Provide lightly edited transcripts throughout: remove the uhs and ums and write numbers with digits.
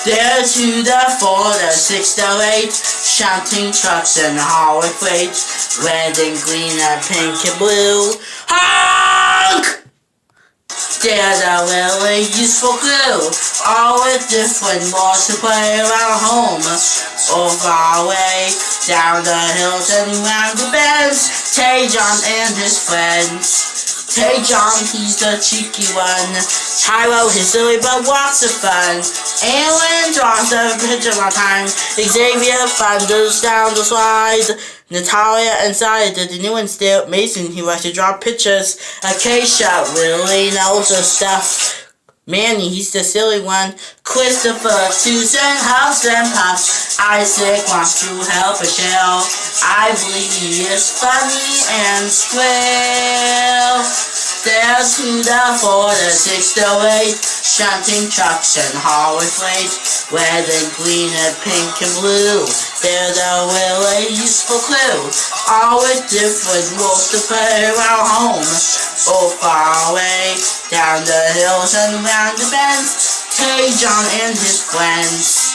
There to the 4, the 6, the 8, shunting trucks and hauling freight, red and green and pink and blue. Honk! They're the really useful crew, all with different laws to play around home, or far away, down the hills and round the bends. Tay-John and his friends. Tay-John, he's the cheeky one. Tyro, he's silly but lots of fun. Alan draws a picture on time. Xavier thunders down the slide. Natalia and Zaya did the new one still. Mason, he likes to draw pictures. Acacia really knows her stuff. Manny, he's the silly one. Christopher, Susan, Huffs and Puffs. Isaac wants to help Michelle. Ivory, he is funny and square. There to the 4, the 6, the 8, shunting trucks and hauling freight, red and green and pink and blue. They're the really useful crew, all with different rules to play around home, or far away, down the hills and round the bends. Tay-John and his friends.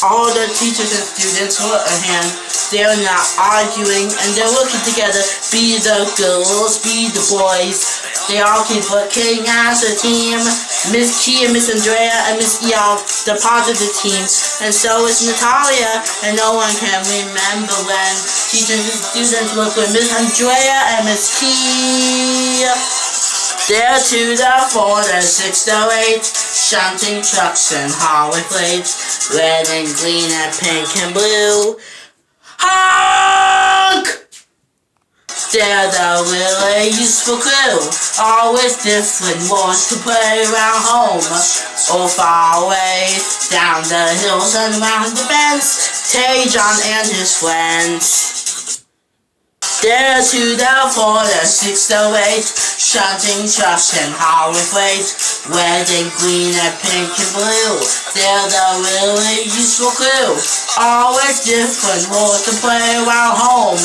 All the teachers and students hold a hand. They're not arguing and they're working together. Be the girls, be the boys. They all keep working as a team. Miss Key and Miss Andrea and Miss E are the part of the team. And so is Natalia. And no one can remember when teachers and students work with Miss Andrea and Miss Key. There to the 4, the 6, the 8, shunting trucks and hauling freight, red and green and pink and blue. Honk! They're the really useful crew, all with different wars to play around home, or far away, down the hills and round the bends. Tay-John and his friends. There to the 4, the 6, the 8, shunting trucks and hauling freight, red and green and pink and blue. They're the really useful crew, all with different rules to play around home,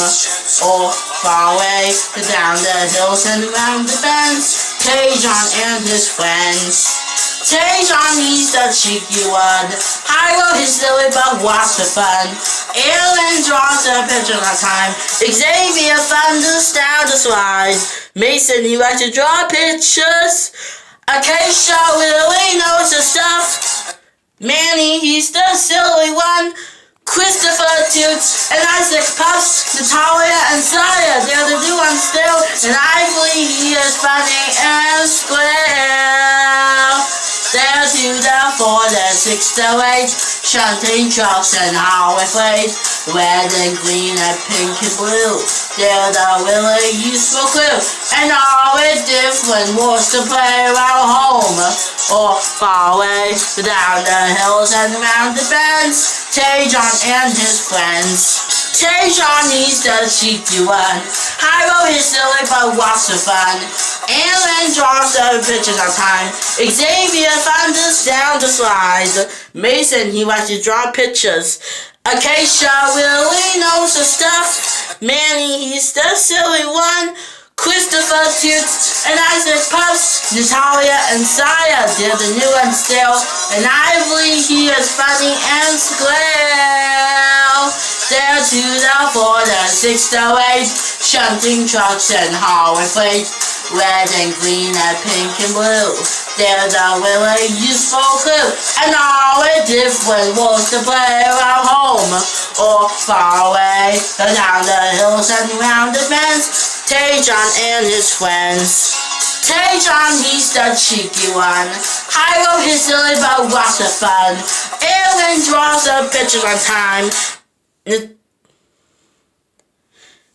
or far away, down the hills and around the bends. Tay-John and his friends. Tay-John, he's the cheeky one. Hyro, he's silly but lots of fun. Aaron draws a picture on time. Xavier thunders down the slide. Mason, he likes to draw pictures. Acacia really knows her stuff. Manny, he's the silly one. Christopher toots and Isaac puffs. Natalia and Zaya, they're the new ones still. And Ivory, he is funny and square. There to the 4, the 6, the 8, shunting trucks and hauling freight, red and green and pink and blue. They're the really useful crew, and all with different wars to play around home, or far away, down the hills and around the bends. Tay-John and his friends. Tay-John, he's the cheeky one. Hyro, he's silly but lots of fun. Alan draws the pictures on time. Xavier thunders down the slide. Mason, he likes to draw pictures. Acacia really knows her stuff. Manny, he's the silly one. Christopher toots and Isaac puffs. Natalia and Zaya, they're the new ones still. And Ivory, he is funny and square. There to the 4, the 6, the 8, shunting trucks and hauling freight, red and green and pink and blue. They're the really useful crew, and all with different rules to play around home, or far away, down the hills and round the bends. Tay-John and his friends. Tay-John, he's the cheeky one. Hyro, he's silly but lots of fun. Aaron draws the pictures on time.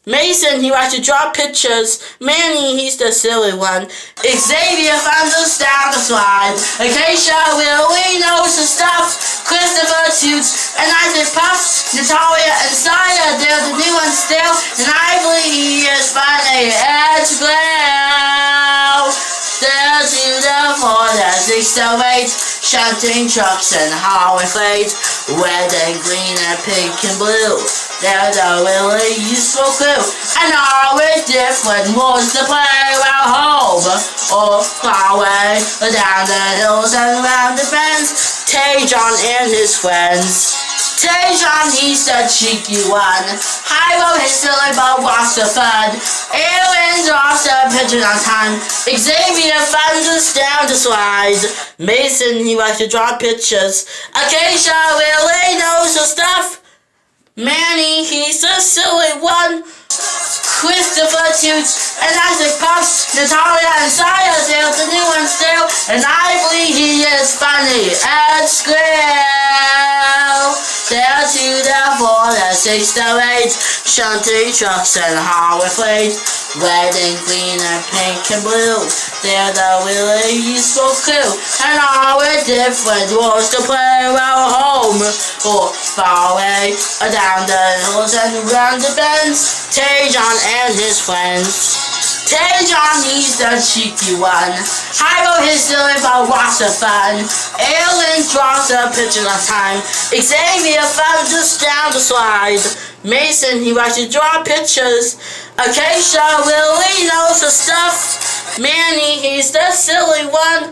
Mason, he likes to draw pictures. Manny, he's the silly one. Xavier thunders down the slide. Acacia really knows the stuff. Christopher toots and Isaac puffs. Natalia and Zaya, they're the new ones still. And Ivory, he is funny and square. to the 4, the 6, the 8, shunting trucks and highway freight, red and green and pink and blue. They're the really useful crew, and all with different roles to play around home or far away, down the hills and around the bends. Tejon and his friends. Tejon, he's the cheeky one. Hyro, he's silly but wants the fun. Aaron draws the pitcher on time. Xavier finds us down the slide. Mason, he likes to draw pictures. Acacia really knows the stuff. Manny, he's the silly one. Christopher Toots and Isaac Puffs, Natalia and Saya, they're the new ones still, and I believe he is funny and square. They're 2, the 4, the 6, the 8, shunting trucks and highway freight, red and green and pink and blue. They're the really useful crew, and all with different roles to play around home or far away, or down the hills and around the bends. Tejon and his friends. Tejon, he's the cheeky one. Hyro, he's silly but wants the fun. Aaron draws the pictures on time. Xavier finds us down the slide. Mason, he likes to draw pictures. Acacia really knows the stuff. Manny, he's the silly one.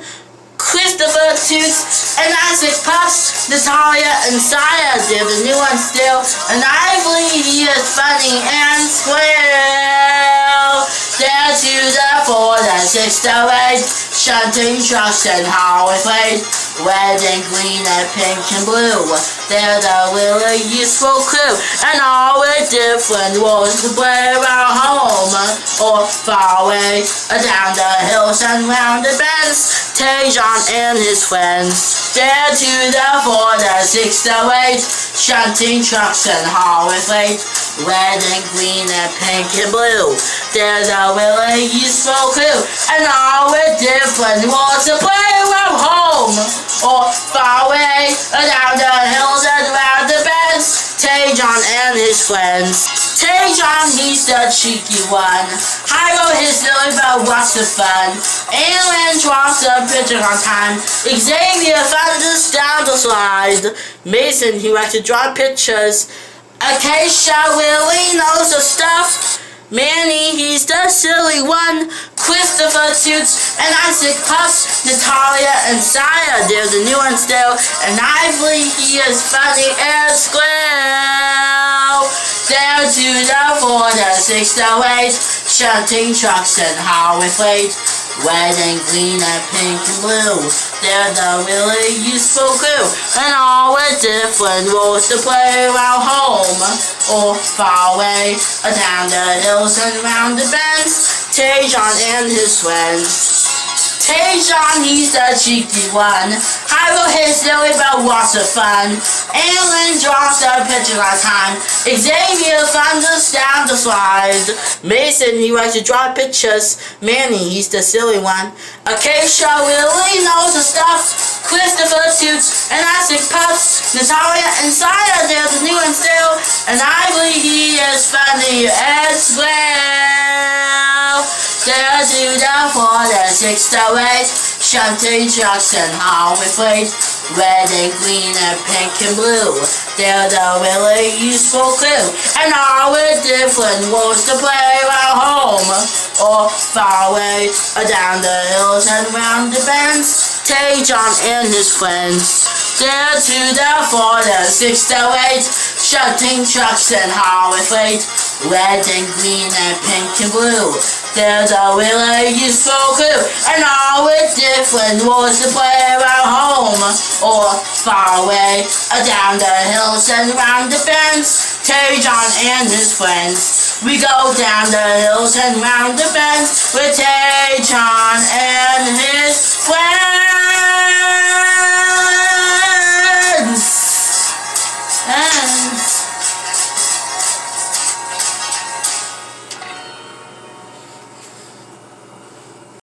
Christopher Toots and Isaac Puffs, Natalia and Saya, they're the new ones still, and I believe he is funny and square. They're 2, the 4, the 6, the 8, shunting trucks and highway freight, red and green and pink and blue. They're the really useful crew, and all with different roles to play around home or far away, down the hills and round the bends. Tejon and his friends. They're 2, the 4, the 6, the 8, shunting trucks and highway freight, red and green and pink and blue. They're the really useful crew, and all with different roles to play around home or far away, down the hills and around the bends. Tejon and his friends. Tejon, he's the cheeky one. Hyro, he's silly but wants the fun. Aaron draws the picture on time. Xavier finds us down the slide. Mason, he likes to draw pictures. Acacia really knows the stuff. Manny, he's the silly one. Christopher Toots and Isaac Puffs, Natalia and Saya, they're the new ones still, and I believe he is funny and square. They're 2, the 4, the 6, the 8, shunting trucks and highway freight, red and green and pink and blue. They're the really useful crew, and all with different roles to play around home or far away, down the hills and around the bends. Tejon and his friends. Tejon, he's the cheeky one. Hyro, he's silly but wants the fun. Aaron draws the picture on time. Xavier finds us down the slide. Mason, he likes to draw pictures. Manny, he's the silly one. Acacia really knows the stuff. Christopher Toots and Isaac Puffs, Natalia and Saya, they're the new ones still, and I believe he is funny as well. They're 2, the 4, the 6, the 8, shunting trucks and highway freight, red and green and pink and blue. They're the really useful crew, and all with different roles to play around home or far away, down the hills and round the bends. Tejon and his friends. They're 2, the 4, the 6, the 8, shunting trucks and highway freight, red and green and pink and blue. They're the really useful crew, and all with different roles to play around home or far away, down the hills and round the bends. Tejon and his friends. We go down the hills and round the bends with Tejon and his friends.